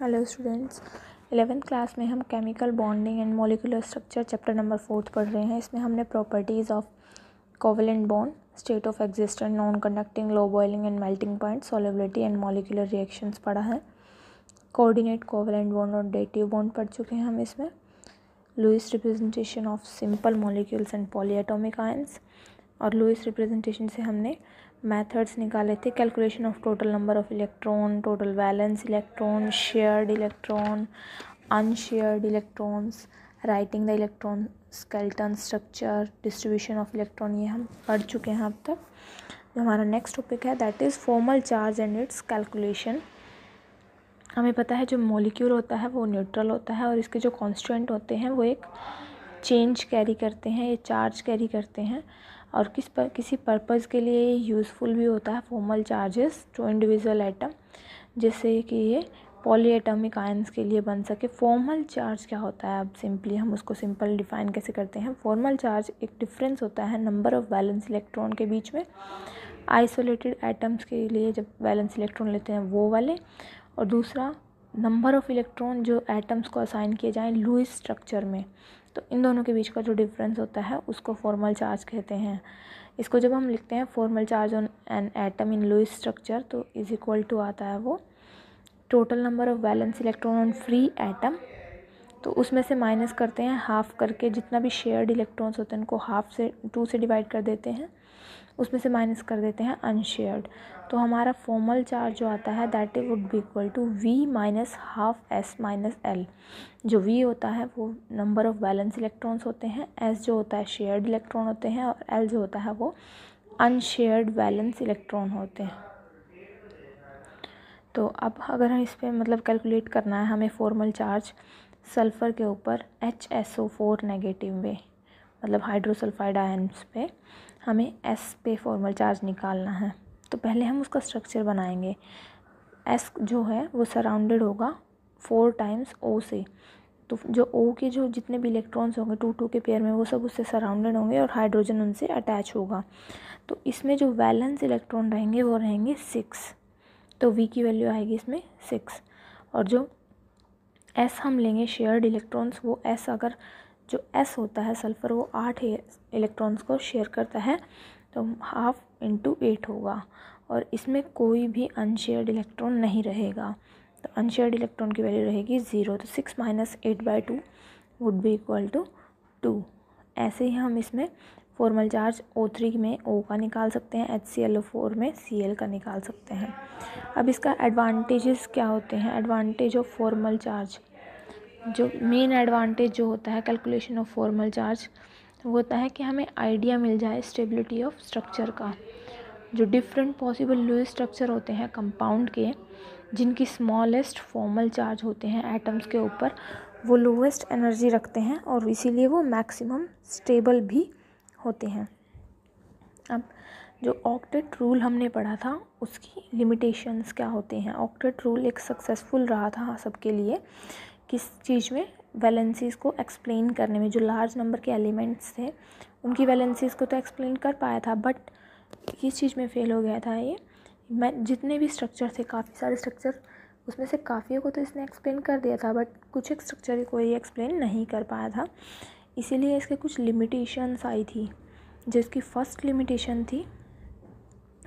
Hello students, 11th class में हम chemical bonding and molecular structure chapter number 4 पढ़ रहे हैं। इसमें हमने properties of covalent bond, state of existence, non conducting, low boiling and melting point, solubility and molecular reactions पढ़ा है। Coordinate covalent bond और डेटिव बॉन्ड पढ़ चुके हैं हम इसमें। Lewis representation of simple molecules and polyatomic ions, और Lewis representation से हमने मेथड्स निकाले थे। Calculation of total number of electron, total valence electron, shared electron, unshared electrons, writing the electron skeleton structure, distribution of electron, ये हम पढ़ चुके हैं अब तक। जो हमारा नेक्स्ट टॉपिक है that is formal charge and it's calculation. हमें पता है जो मॉलिक्यूल होता है वो न्यूट्रल होता है और इसके जो कॉन्स्टेंट होते हैं वो एक चेंज कैरी करते हैं, ये चार्ज कैरी करते हैं और किसी पर्पज़ के लिए ये यूज़फुल भी होता है। फॉर्मल चार्जेस जो इंडिविजुअल एटम, जैसे कि ये पॉलीएटॉमिक आयंस के लिए बन सके। फॉर्मल चार्ज क्या होता है, अब सिंपली हम उसको सिंपल डिफाइन कैसे करते हैं। फॉर्मल चार्ज एक डिफरेंस होता है नंबर ऑफ़ वैलेंस इलेक्ट्रॉन के बीच में। आइसोलेटेड एटम्स के लिए जब वैलेंस इलेक्ट्रॉन लेते हैं वो वाले, और दूसरा नंबर ऑफ़ इलेक्ट्रॉन जो एटम्स को असाइन किए जाएँ लुईस स्ट्रक्चर में, तो इन दोनों के बीच का जो डिफरेंस होता है उसको फॉर्मल चार्ज कहते हैं। इसको जब हम लिखते हैं formal charge on an atom in Lewis structure, तो इज इक्वल टू आता है वो total number of valence electron on free atom, तो उसमें से माइनस करते हैं हाफ करके, जितना भी शेयर्ड इलेक्ट्रॉन्स होते हैं उनको हाफ से 2 से डिवाइड कर देते हैं, उसमें से माइनस कर देते हैं अनशेयर्ड। तो हमारा फॉर्मल चार्ज जो आता है that would be equal to V minus half S minus L. जो वी होता है वो नंबर ऑफ़ वैलेंस इलेक्ट्रॉन्स होते हैं, एस जो होता है शेयर्ड इलेक्ट्रॉन होते हैं, और एल जो होता है वो अनशेयर्ड वैलेंस इलेक्ट्रॉन होते हैं। तो अब अगर हम इस पर मतलब कैलकुलेट करना है हमें फॉर्मल चार्ज सल्फ़र के ऊपर HSO4 नेगेटिव में, मतलब हाइड्रोसल्फाइड आयन्स पे हमें S पे फॉर्मल चार्ज निकालना है। तो पहले हम उसका स्ट्रक्चर बनाएंगे। S जो है वो सराउंडेड होगा 4 टाइम्स O से, तो जो O के जो जितने भी इलेक्ट्रॉन्स होंगे 2-2 के पेयर में वो सब उससे सराउंडेड होंगे और हाइड्रोजन उनसे अटैच होगा। तो इसमें जो वैलेंस इलेक्ट्रॉन रहेंगे वो रहेंगे 6, तो V की वैल्यू आएगी इसमें 6। और जो S हम लेंगे शेयर्ड इलेक्ट्रॉन्स, वो S अगर जो S होता है सल्फ़र वो 8 इलेक्ट्रॉन्स को शेयर करता है, तो हाफ इंटू 8 होगा, और इसमें कोई भी अनशेयर्ड इलेक्ट्रॉन नहीं रहेगा, तो अनशेयर्ड इलेक्ट्रॉन की वैल्यू रहेगी 0। तो 6 minus 8/2 would be equal to 2। ऐसे ही हम इसमें फॉर्मल चार्ज O3 में O का निकाल सकते हैं, HClO4 में Cl का निकाल सकते हैं। अब इसका एडवांटेजेस क्या होते हैं। एडवांटेज ऑफ फॉर्मल चार्ज, जो मेन एडवांटेज जो होता है कैलकुलेशन ऑफ फॉर्मल चार्ज, वो होता है कि हमें आइडिया मिल जाए स्टेबिलिटी ऑफ स्ट्रक्चर का। जो डिफरेंट पॉसिबल लुईस स्ट्रक्चर होते हैं कंपाउंड के, जिनकी स्मॉलेस्ट फॉर्मल चार्ज होते हैं एटम्स के ऊपर, वो लोवेस्ट एनर्जी रखते हैं और इसीलिए वो मैक्सिमम स्टेबल भी होते हैं। अब जो ऑक्टेट रूल हमने पढ़ा था उसकी लिमिटेशंस क्या होते हैं। ऑक्टेट रूल एक सक्सेसफुल रहा था सबके लिए, किस चीज़ में, वैलेंसीज़ को एक्सप्लेन करने में। जो लार्ज नंबर के एलिमेंट्स थे उनकी वैलेंसीज़ को तो एक्सप्लेन कर पाया था, बट किस चीज़ में फ़ेल हो गया था ये, मैं जितने भी स्ट्रक्चर थे, काफ़ी सारे स्ट्रक्चर, उसमें से काफ़ी को तो इसने एक्सप्लेन कर दिया था, बट कुछ एक स्ट्रक्चर को ये एक्सप्लेन नहीं कर पाया था, इसीलिए इसके कुछ लिमिटेशंस आई थी। जिसकी फर्स्ट लिमिटेशन थी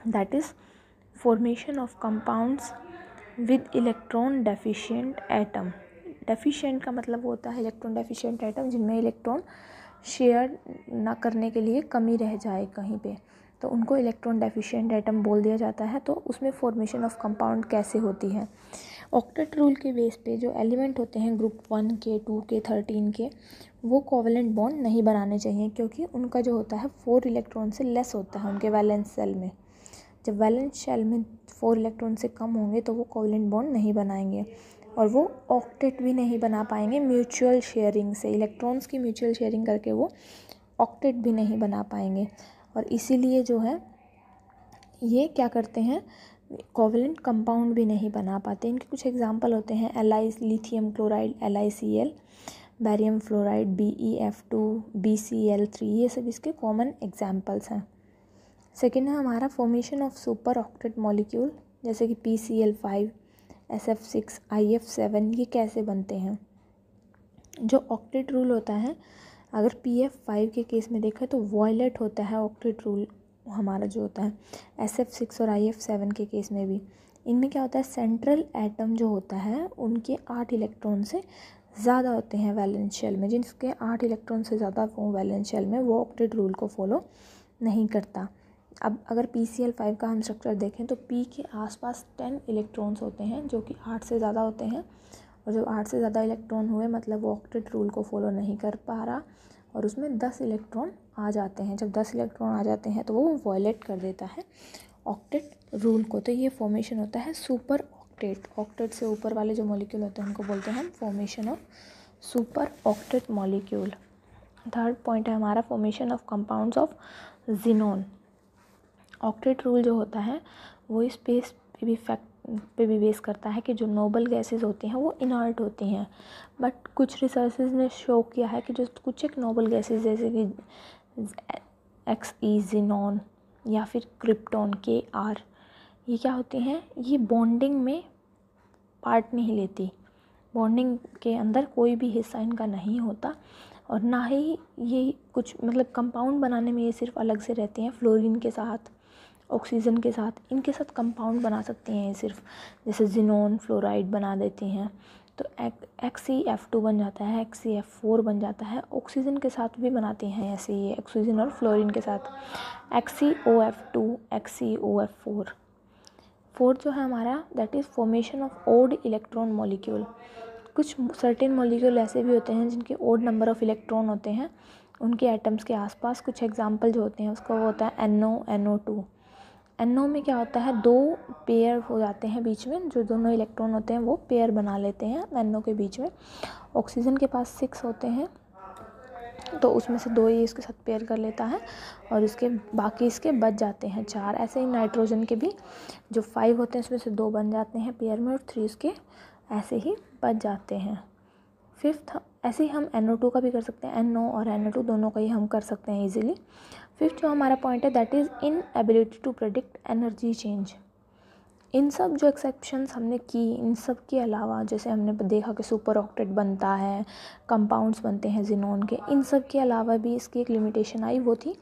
that is formation of compounds with electron deficient atom. Deficient का मतलब होता है इलेक्ट्रॉन डेफिशिएंट एटम, जिनमें इलेक्ट्रॉन शेयर ना करने के लिए कमी रह जाए कहीं पे, तो उनको इलेक्ट्रॉन डेफिशिएंट एटम बोल दिया जाता है। तो उसमें फॉर्मेशन ऑफ कंपाउंड कैसे होती है। ऑक्टेट रूल के बेस पे जो एलिमेंट होते हैं ग्रुप 1 के, 2 के, 13 के, वो कोवेलेंट बॉन्ड नहीं बनाने चाहिए, क्योंकि उनका जो होता है 4 इलेक्ट्रॉन से लेस होता है उनके वैलेंस शेल में। जब वैलेंस शेल में 4 इलेक्ट्रॉन से कम होंगे तो वो कोवेलेंट बॉन्ड नहीं बनाएंगे, और वो ऑक्टेट भी नहीं बना पाएंगे म्यूचुअल शेयरिंग से। इलेक्ट्रॉन्स की म्यूचुअल शेयरिंग करके वो ऑक्टेट भी नहीं बना पाएंगे, और इसीलिए जो है ये क्या करते हैं, कोवेलेंट कंपाउंड भी नहीं बना पाते। इनके कुछ एग्जांपल होते हैं lithium chloride LiCl, barium fluoride BeF2, BCl3, ये सब इसके कॉमन एग्जांपल्स हैं। सेकेंड है हमारा formation of super octet molecule, जैसे कि PCl5, SF6, IF7 ये कैसे बनते हैं। जो ऑक्टेट रूल होता है, अगर PF5 के केस में देखा तो वॉयलेट होता है ऑक्टेट रूल हमारा जो होता है, SF6 और IF7 के केस में भी। इनमें क्या होता है, सेंट्रल एटम जो होता है उनके 8 इलेक्ट्रॉन से ज़्यादा होते हैं वैलेंस शेल में। जिनके 8 इलेक्ट्रॉन से ज़्यादा वो वैलेंस शेल में, वो ऑक्टेट रूल को फॉलो नहीं करता। अब अगर PCl5 का हम स्ट्रक्चर देखें तो P के आसपास 10 इलेक्ट्रॉन्स होते हैं जो कि 8 से ज़्यादा होते हैं, और जब 8 से ज़्यादा इलेक्ट्रॉन हुए मतलब वो ऑक्टेट रूल को फॉलो नहीं कर पा रहा, और उसमें 10 इलेक्ट्रॉन आ जाते हैं। जब 10 इलेक्ट्रॉन आ जाते हैं तो वो वॉयलेट कर देता है ऑक्टेट रूल को। तो ये फॉर्मेशन होता है सुपर ऑक्टेट। ऑक्टेट से ऊपर वाले जो मॉलिक्यूल होते हैं उनको बोलते हैं हम formation of super octet molecule. Third point है हमारा formation of compounds of xenon. Octet rule जो होता है वो स्पेस पे भी बेस करता है कि जो नोबल गैसेस होती हैं वो इनर्ट होती हैं, बट कुछ रिसर्चेस ने शो किया है कि जो कुछ एक नोबल गैसेस जैसे कि Xe ज़ीनोन या फिर क्रिप्टॉन Kr, ये क्या होती हैं, ये बॉन्डिंग में पार्ट नहीं लेती। बॉन्डिंग के अंदर कोई भी हिस्सा इनका नहीं होता, और ना ही ये कुछ मतलब कंपाउंड बनाने में ये सिर्फ अलग से रहती हैं। फ्लोरीन के साथ, ऑक्सीजन के साथ, इनके साथ कंपाउंड बना सकती हैं ये सिर्फ, जैसे ज़ीनोन फ्लोराइड बना देती हैं तो XeF2 बन जाता है, XeF4 बन जाता है। ऑक्सीजन के साथ भी बनाती हैं ऐसे ही, ऑक्सीजन और फ्लोरीन के साथ XeOF2, XeOF4। फोर्थ जो है हमारा that is formation of odd electron molecule. कुछ सर्टेन मॉलिक्यूल ऐसे भी होते हैं जिनके ओड नंबर ऑफ इलेक्ट्रॉन होते हैं उनके एटम्स के आसपास। कुछ एग्जांपल जो होते हैं उसका वो होता है NO, NO2। NO में क्या होता है, 2 पेयर हो जाते हैं बीच में, जो दोनों इलेक्ट्रॉन होते हैं वो पेयर बना लेते हैं NO के बीच में। ऑक्सीजन के पास 6 होते हैं तो उसमें से 2 ही इसके साथ पेयर कर लेता है, और इसके बाकी इसके बच जाते हैं 4। ऐसे ही नाइट्रोजन के भी जो 5 होते हैं उसमें से 2 बन जाते हैं पेयर में, और 3 इसके ऐसे ही बच जाते हैं। फिफ्थ ऐसे ही हम NO2 का भी कर सकते हैं, NO और NO2 दोनों का ही हम कर सकते हैं इजीली। फिफ्थ जो हमारा पॉइंट है that is inability to predict energy change. इन सब जो एक्सेप्शंस हमने की, इन सब के अलावा जैसे हमने देखा कि सुपर ऑक्टेट बनता है, कंपाउंड्स बनते हैं ज़ीनोन के, इन सब के अलावा भी इसकी एक लिमिटेशन आई, वो थी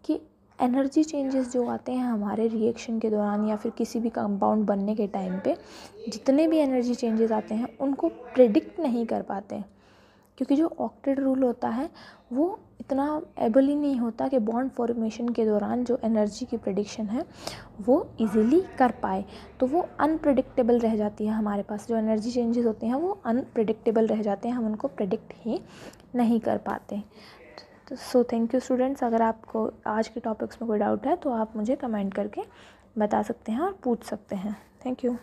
कि एनर्जी चेंजेस जो आते हैं हमारे रिएक्शन के दौरान या फिर किसी भी कंपाउंड बनने के टाइम पे, जितने भी एनर्जी चेंजेस आते हैं उनको प्रेडिक्ट नहीं कर पाते, क्योंकि जो ऑक्टेट रूल होता है वो इतना एबल ही नहीं होता कि बॉन्ड फॉर्मेशन के दौरान जो एनर्जी की प्रेडिक्शन है वो इजीली कर पाए। तो वो अनप्रेडिक्टेबल रह जाती है हमारे पास, जो एनर्जी चेंजेस होते हैं वो अनप्रेडिक्टेबल रह जाते हैं, हम उनको प्रेडिक्ट ही नहीं कर पाते। So thank you students. अगर आपको आज के टॉपिक्स में कोई डाउट है तो आप मुझे कमेंट करके बता सकते हैं और पूछ सकते हैं। Thank you.